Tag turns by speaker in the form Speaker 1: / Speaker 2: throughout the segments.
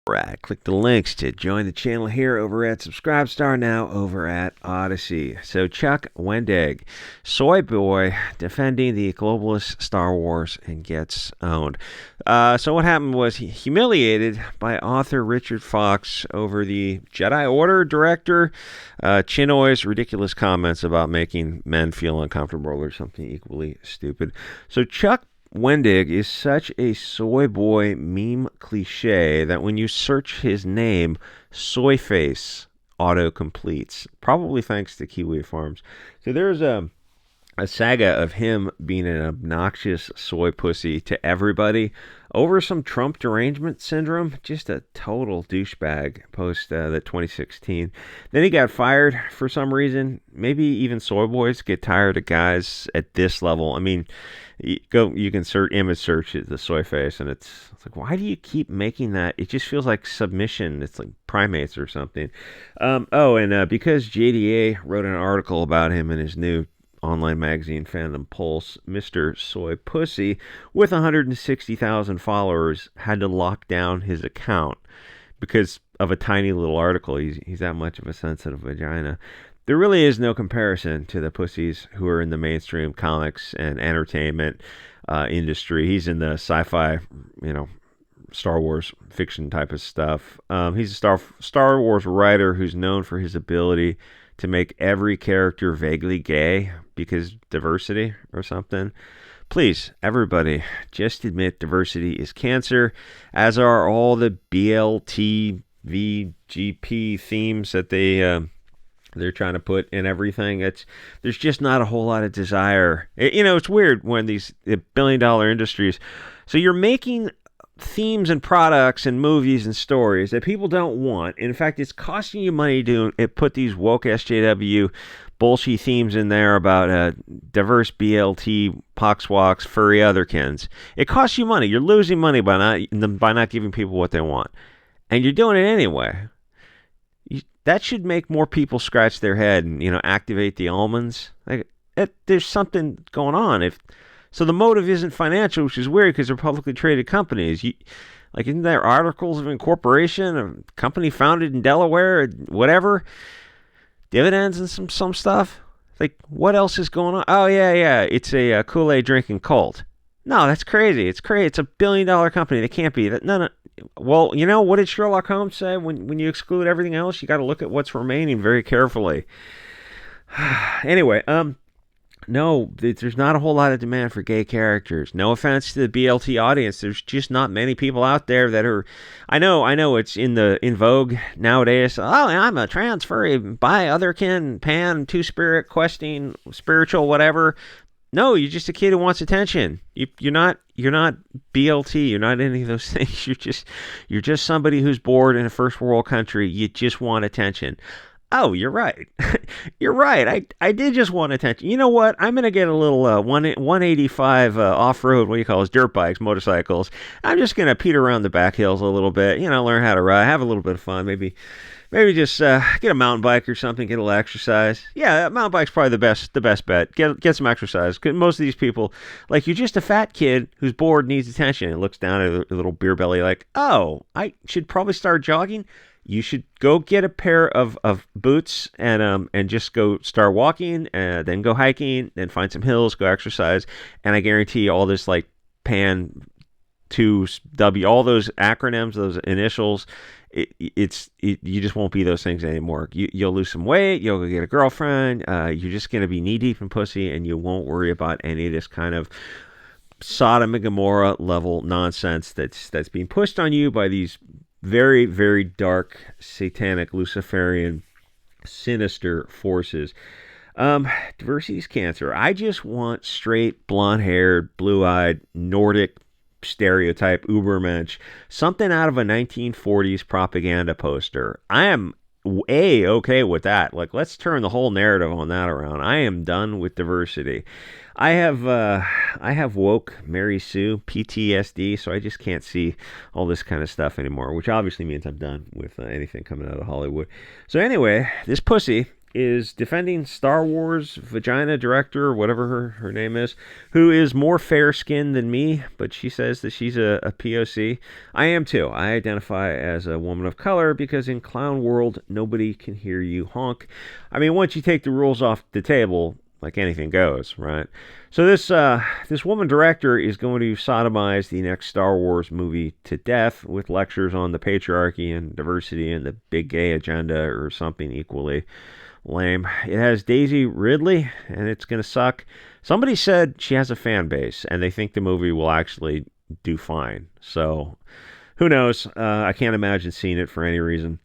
Speaker 1: Right, click the links to join the channel here over at Subscribestar, now over at Odyssey. So Chuck Wendig, Soyboy defending the globalist Star Wars and gets owned. So what happened was he humiliated by author Richard Fox over the Jedi Order director Chinoy's ridiculous comments about making men feel uncomfortable or something equally stupid. So Chuck Wendig is such a soy boy meme cliche that when you search his name, Soyface auto-completes, probably thanks to Kiwi Farms. So there's a saga of him being an obnoxious soy pussy to everybody over some Trump derangement syndrome. Just a total douchebag post the 2016. Then he got fired for some reason. Maybe even soy boys get tired of guys at this level. I mean, you can image search the soy face, and it's like, why do you keep making that? It just feels like submission. It's like primates or something. Because JDA wrote an article about him in his new online magazine Fandom Pulse, Mr. Soy Pussy, with 160,000 followers, had to lock down his account because of a tiny little article. He's that much of a sensitive vagina. There really is no comparison to the pussies who are in the mainstream comics and entertainment industry. He's in the sci-fi, Star Wars fiction type of stuff. He's a Star Wars writer who's known for his ability to make every character vaguely gay because diversity or something. Please, everybody, just admit diversity is cancer, as are all the BLTVGP themes that they're trying to put in everything. There's just not a whole lot of desire. It's weird when these billion-dollar industries. So you're making themes and products and movies and stories that people don't want. In fact, it's costing you money to put these woke SJW bullshit themes in there about diverse BLT, poxwalks, furry otherkins. It costs you money. You're losing money by not giving people what they want. And you're doing it anyway. That should make more people scratch their head and, activate the almonds. There's something going on. So the motive isn't financial, which is weird because they're publicly traded companies. Isn't there articles of incorporation, a company founded in Delaware, whatever, dividends and some stuff? What else is going on? Oh, yeah, it's a Kool-Aid drinking cult. No, that's crazy. It's crazy. It's a billion-dollar company. They can't be that. No. Well, what did Sherlock Holmes say? When you exclude everything else, you got to look at what's remaining very carefully. Anyway, no, there's not a whole lot of demand for gay characters. No offense to the BLT audience. There's just not many people out there that are... I know it's in vogue nowadays. Oh, I'm a trans, furry, bi, otherkin, pan, two-spirit, questing, spiritual, whatever. No, you're just a kid who wants attention. You're not BLT. You're not any of those things. You're just somebody who's bored in a first world country. You just want attention. Oh, you're right. You're right. I did just want attention. You know what? I'm going to get a little 185 off-road, what do you call it, dirt bikes, motorcycles. I'm just going to peter around the back hills a little bit, learn how to ride, have a little bit of fun. Maybe just get a mountain bike or something, get a little exercise. Yeah, mountain bike's probably the best bet. Get some exercise. 'Cause most of these people, you're just a fat kid who's bored, needs attention, and looks down at a little beer belly like, oh, I should probably start jogging. You should go get a pair of boots and just go start walking, and then go hiking, then find some hills, go exercise, and I guarantee you all this PAN 2W, all those acronyms, those initials, you just won't be those things anymore. You'll lose some weight, you'll go get a girlfriend, you're just going to be knee deep in pussy, and you won't worry about any of this kind of Sodom and Gomorrah level nonsense that's being pushed on you by these very, very dark, satanic, Luciferian, sinister forces. Diversity is cancer. I just want straight, blonde-haired, blue-eyed, Nordic stereotype Ubermensch, something out of a 1940s propaganda poster. I am okay with that. Let's turn the whole narrative on that around. I am done with diversity. I have woke Mary Sue PTSD, so I just can't see all this kind of stuff anymore, which obviously means I'm done with anything coming out of Hollywood. So anyway, this pussy is defending Star Wars vagina director, or whatever her name is, who is more fair-skinned than me, but she says that she's a POC. I am too. I identify as a woman of color because in clown world, nobody can hear you honk. I mean, once you take the rules off the table, like anything goes, right? So this woman director is going to sodomize the next Star Wars movie to death with lectures on the patriarchy and diversity and the big gay agenda or something equally lame. It has Daisy Ridley, and it's going to suck. Somebody said she has a fan base, and they think the movie will actually do fine. So, who knows? I can't imagine seeing it for any reason.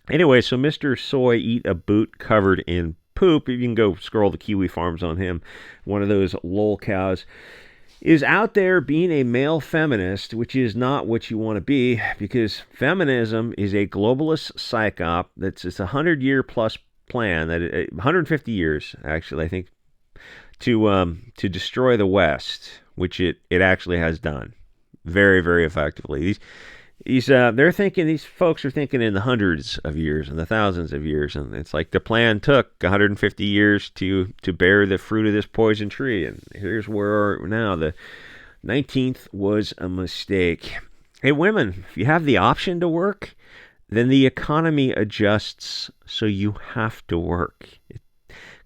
Speaker 1: Anyway, so Mr. Soy Eat a Boot covered in poop. You can go scroll the Kiwi Farms on him. One of those lol cows is out there being a male feminist, which is not what you want to be, because feminism is a globalist psyop that's a 100-year plus plan, that 150 years actually, I think, to destroy the West, which it actually has done very, very effectively. These folks are thinking in the hundreds of years and the thousands of years, and it's like the plan took 150 years to bear the fruit of this poison tree, and here's where we're now. The 19th was a mistake. Hey, women, if you have the option to work, then the economy adjusts, so you have to work.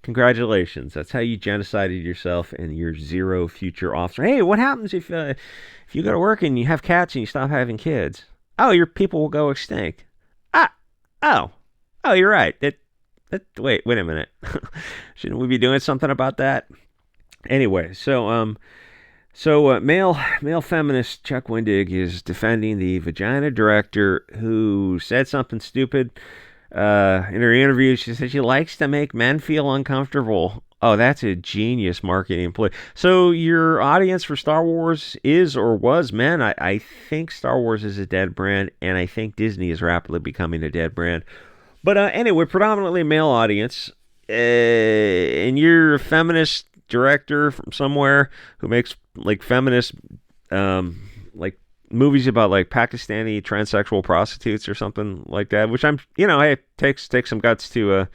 Speaker 1: Congratulations. That's how you genocided yourself and your zero future offspring. Hey, what happens if you go to work and you have cats and you stop having kids? Oh, your people will go extinct. Oh, you're right. Wait a minute. Shouldn't we be doing something about that? Anyway, so male feminist Chuck Wendig is defending the vagina director who said something stupid in her interview. She said she likes to make men feel uncomfortable. Oh, that's a genius marketing play. So your audience for Star Wars is or was men. I think Star Wars is a dead brand, and I think Disney is rapidly becoming a dead brand. But anyway, predominantly male audience. And you're a feminist director from somewhere who makes like feminist like movies about like Pakistani transsexual prostitutes or something like that, which it takes some guts to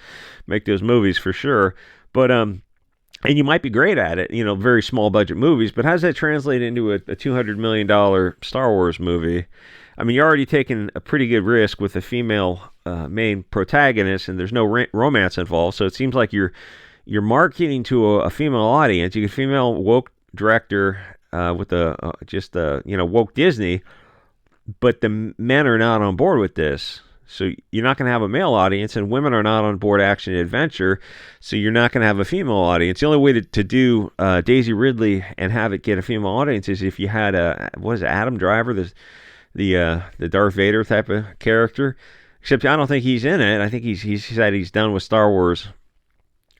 Speaker 1: make those movies for sure. But and you might be great at it, very small budget movies, but how does that translate into a $200 million Star Wars movie? I mean, you're already taking a pretty good risk with a female main protagonist, and there's no romance involved, so it seems like you're marketing to a female audience. You get female woke director with woke Disney, but the men are not on board with this. So you're not going to have a male audience, and women are not on board action and adventure, so you're not going to have a female audience. The only way to do Daisy Ridley and have it get a female audience is if you had Adam Driver, the Darth Vader type of character. Except I don't think he's in it. I think he said he's done with Star Wars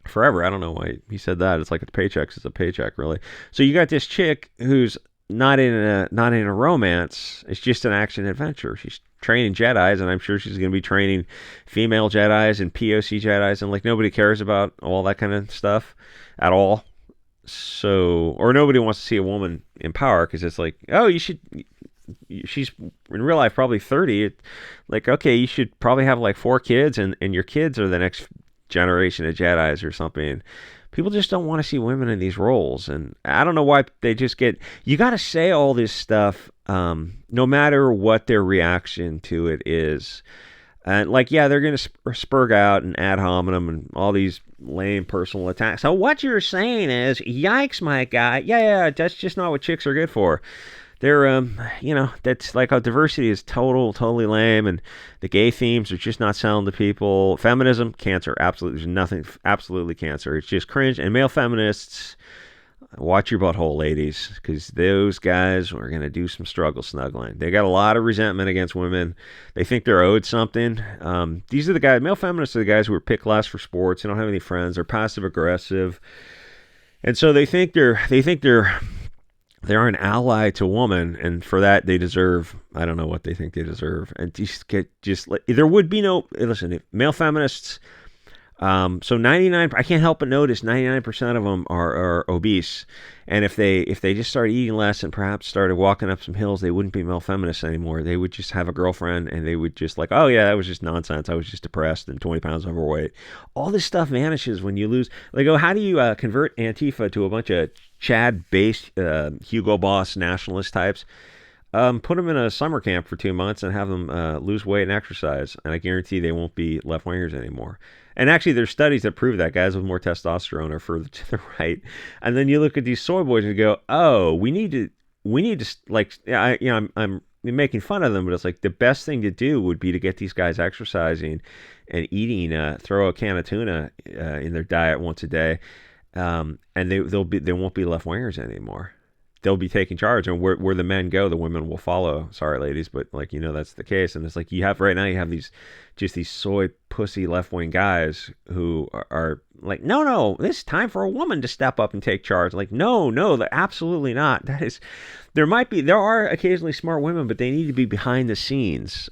Speaker 1: forever. I don't know why he said that. It's like a paycheck. It's a paycheck, really. So you got this chick who's not in a romance. It's just an action adventure. She's training Jedis, and I'm sure she's going to be training female Jedis and POC Jedis, and like nobody cares about all that kind of stuff at all. So, or nobody wants to see a woman in power because it's like, oh, she's in real life probably 30. Like, okay, you should probably have like 4 kids, and your kids are the next generation of Jedis or something. People just don't want to see women in these roles, and I don't know why they just get. You got to say all this stuff, no matter what their reaction to it is. And like, yeah, they're going to spurg out and ad hominem and all these lame personal attacks. So what you're saying is, yikes, my guy. Yeah, that's just not what chicks are good for. They're, that's like how diversity is totally lame, and the gay themes are just not selling to people. Feminism, cancer, absolutely. There's nothing, absolutely cancer. It's just cringe. And male feminists, watch your butthole, ladies, because those guys are going to do some struggle snuggling. They got a lot of resentment against women. They think they're owed something. These are the guys, male feminists are the guys who are picked last for sports. They don't have any friends. They're passive aggressive. And so they think they're an ally to woman, and for that they deserve, I don't know what they think they deserve. And there would be no, listen, if male feminists So 99, I can't help but notice 99% of them are obese. And if they just started eating less and perhaps started walking up some hills, they wouldn't be male feminists anymore. They would just have a girlfriend and they would just like, oh yeah, that was just nonsense. I was just depressed and 20 pounds overweight. All this stuff vanishes when you lose. Like, oh, how do you convert Antifa to a bunch of Chad-based Hugo Boss nationalist types? Put them in a summer camp for 2 months and have them lose weight and exercise, and I guarantee they won't be left wingers anymore. And actually, there's studies that prove that guys with more testosterone are further to the right. And then you look at these soy boys and go, "Oh, we need to like, I'm making fun of them, but it's like the best thing to do would be to get these guys exercising and eating, throw a can of tuna in their diet once a day, and they won't be left wingers anymore." They'll be taking charge, and where the men go, the women will follow. Sorry, ladies, but like, that's the case. And it's like you have these soy pussy left wing guys who are like, no, it's time for a woman to step up and take charge. Like, no, absolutely not. There are occasionally smart women, but they need to be behind the scenes.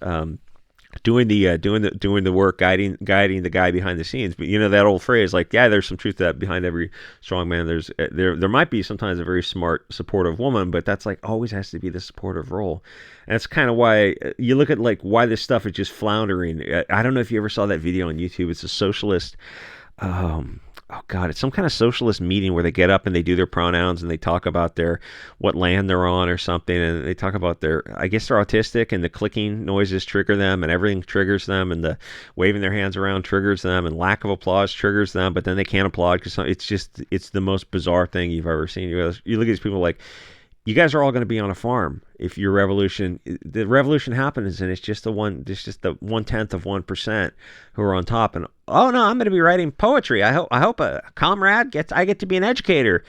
Speaker 1: Doing the work, guiding the guy behind the scenes. But that old phrase, like, yeah, there's some truth to that. Behind every strong man, there might be sometimes a very smart, supportive woman, but that's like always has to be the supportive role. And that's kind of why you look at like why this stuff is just floundering. I don't know if you ever saw that video on YouTube. It's a socialist. Oh God, it's some kind of socialist meeting where they get up and they do their pronouns and they talk about what land they're on or something, and they talk about I guess they're autistic and the clicking noises trigger them and everything triggers them, and the waving their hands around triggers them, and lack of applause triggers them, but then they can't applaud because it's the most bizarre thing you've ever seen. You look at these people like, you guys are all going to be on a farm if the revolution happens, and it's just the 1/10 of 1% who are on top. And oh no, I'm going to be writing poetry. I hope a comrade I get to be an educator.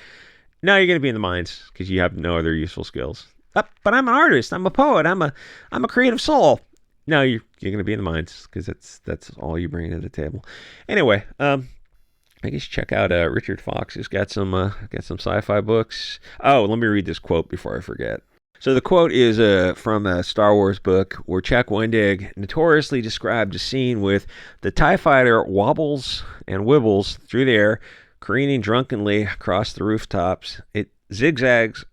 Speaker 1: No, you're going to be in the mines because you have no other useful skills. But I'm an artist. I'm a poet. I'm a creative soul. No, you're going to be in the mines because that's all you bring to the table. Anyway, I guess check out Richard Fox. He's got some sci-fi books. Oh, let me read this quote before I forget. So the quote is from a Star Wars book where Chuck Wendig notoriously described a scene with the TIE fighter wobbles and wibbles through the air, careening drunkenly across the rooftops. It zigzags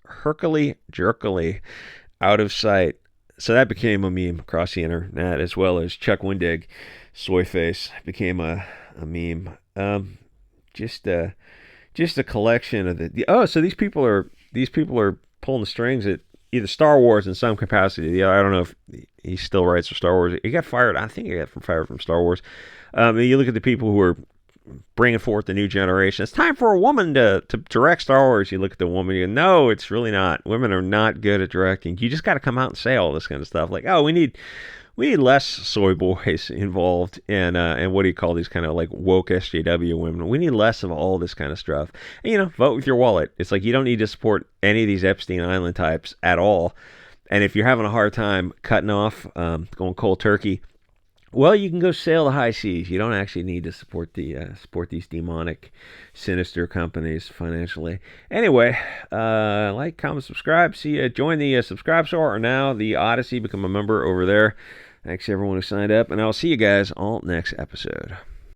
Speaker 1: jerkily out of sight. So that became a meme across the internet, as well as Chuck Wendig, soy face, became a meme. Just a collection of so these people are pulling the strings at either Star Wars in some capacity. Yeah, I don't know if he still writes for Star Wars. He got fired. I think he got fired from Star Wars. You look at the people who are bringing forth the new generation. It's time for a woman to direct Star Wars. You look at the woman, you go, no, it's really not. Women are not good at directing. You just got to come out and say all this kind of stuff. Like, oh, we need less soy boys involved and what do you call these kind of like woke SJW women. We need less of all this kind of stuff. And, vote with your wallet. It's like you don't need to support any of these Epstein Island types at all. And if you're having a hard time cutting off, going cold turkey, well, you can go sail the high seas. You don't actually need to support these demonic, sinister companies financially. Anyway, like, comment, subscribe. Join the Subscribe Store or now the Odyssey. Become a member over there. Thanks everyone who signed up, and I'll see you guys all next episode.